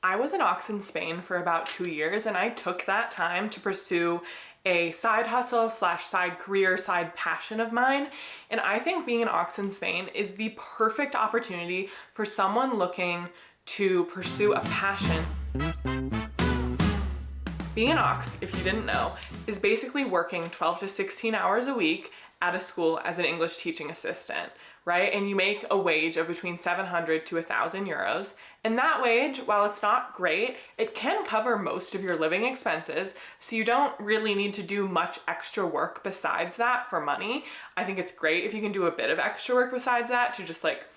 I was an Aux in Spain for about 2 years, and I took that time to pursue a side hustle slash side career, side passion of mine. And I think being an Aux in Spain is the perfect opportunity for someone looking to pursue a passion. Being an Aux, if you didn't know, is basically working 12 to 16 hours a week at a school as an English teaching assistant, right? And you make a wage of between 700 to 1,000 euros. And that wage, while it's not great, it can cover most of your living expenses. So you don't really need to do much extra work besides that for money. I think it's great if you can do a bit of extra work besides that to just like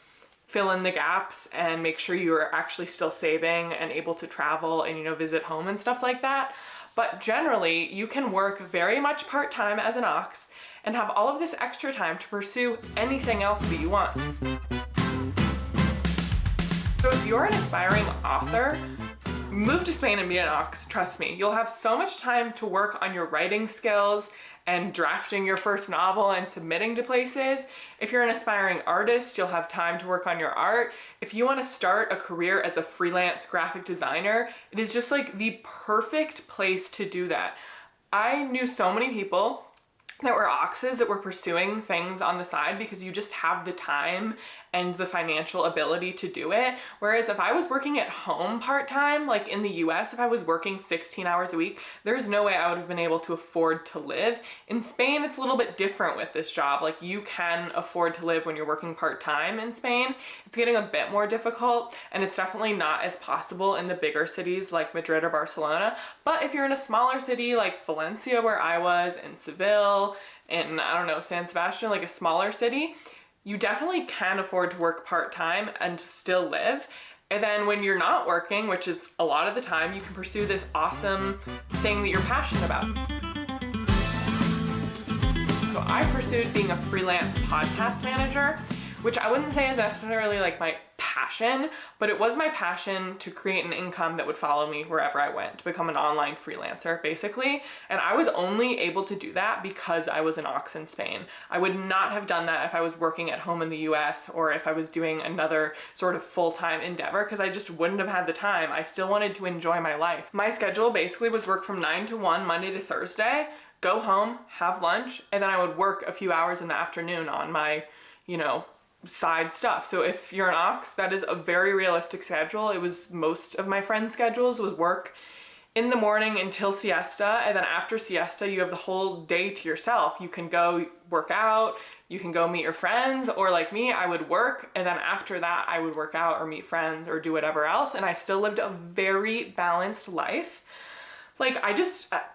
fill in the gaps and make sure you are actually still saving and able to travel and, visit home and stuff like that. But generally, you can work very much part-time as an Aux and have all of this extra time to pursue anything else that you want. So if you're an aspiring author, move to Spain and be an Aux, trust me. You'll have so much time to work on your writing skills and drafting your first novel and submitting to places. If you're an aspiring artist, you'll have time to work on your art. If you want to start a career as a freelance graphic designer, it is just like the perfect place to do that. I knew so many people that were Auxes that were pursuing things on the side because you just have the time and the financial ability to do it. Whereas if I was working at home part-time, like in the US, if I was working 16 hours a week, there's no way I would have been able to afford to live. In Spain, it's a little bit different with this job. Like you can afford to live when you're working part-time in Spain. It's getting a bit more difficult, and it's definitely not as possible in the bigger cities like Madrid or Barcelona. But if you're in a smaller city like Valencia, where I was, in Seville, in, San Sebastian, like a smaller city, you definitely can afford to work part-time and still live. And then when you're not working, which is a lot of the time, you can pursue this awesome thing that you're passionate about. So I pursued being a freelance podcast manager, which I wouldn't say is necessarily like my passion, but it was my passion to create an income that would follow me wherever I went, to become an online freelancer, basically. And I was only able to do that because I was an Aux in Spain. I would not have done that if I was working at home in the US or if I was doing another sort of full-time endeavor, because I just wouldn't have had the time. I still wanted to enjoy my life. My schedule basically was work from 9 to 1, Monday to Thursday, go home, have lunch, and then I would work a few hours in the afternoon on my, side stuff. So if you're an Aux, that is a very realistic schedule. It was most of my friends' schedules was work in the morning until siesta, and then after siesta you have the whole day to yourself. You can go work out, you can go meet your friends, or like me, I would work, and then after that I would work out or meet friends or do whatever else, and I still lived a very balanced life. Like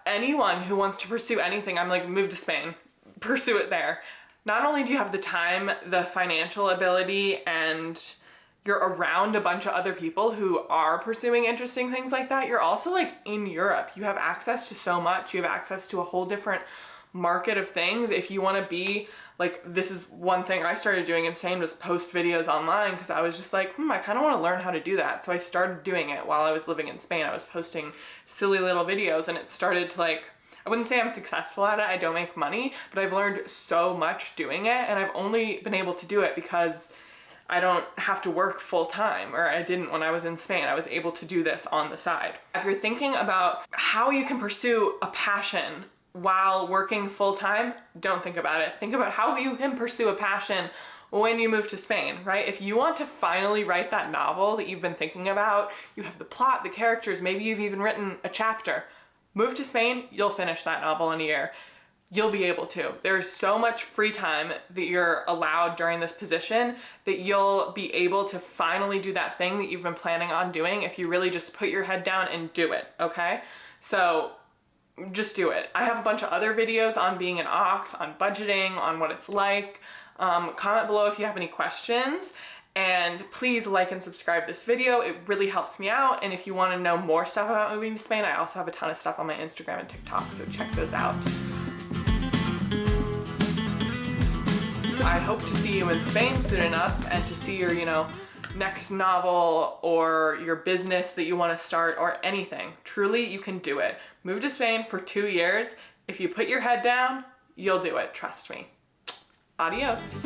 anyone who wants to pursue anything, I'm like, move to Spain, pursue it there. Not only do you have the time, the financial ability, and you're around a bunch of other people who are pursuing interesting things like that, you're also like in Europe. You have access to so much. You have access to a whole different market of things. If you want to be like, this is one thing I started doing in Spain, was post videos online, because I was just like, I kind of want to learn how to do that. So I started doing it while I was living in Spain. I was posting silly little videos, and it started to like, I wouldn't say I'm successful at it, I don't make money, but I've learned so much doing it, and I've only been able to do it because I don't have to work full time, or I didn't when I was in Spain. I was able to do this on the side. If you're thinking about how you can pursue a passion while working full time, don't think about it. Think about how you can pursue a passion when you move to Spain, right? If you want to finally write that novel that you've been thinking about, you have the plot, the characters, maybe you've even written a chapter. Move to Spain, you'll finish that novel in a year. You'll be able to. There's so much free time that you're allowed during this position that you'll be able to finally do that thing that you've been planning on doing if you really just put your head down and do it, okay? So just do it. I have a bunch of other videos on being an Aux, on budgeting, on what it's like. Comment below if you have any questions. And please like and subscribe this video. It really helps me out. And if you want to know more stuff about moving to Spain, I also have a ton of stuff on my Instagram and TikTok, so check those out. So I hope to see you in Spain soon enough, and to see your, next novel or your business that you want to start, or anything. Truly, you can do it. Move to Spain for 2 years. If you put your head down, you'll do it. Trust me. Adios.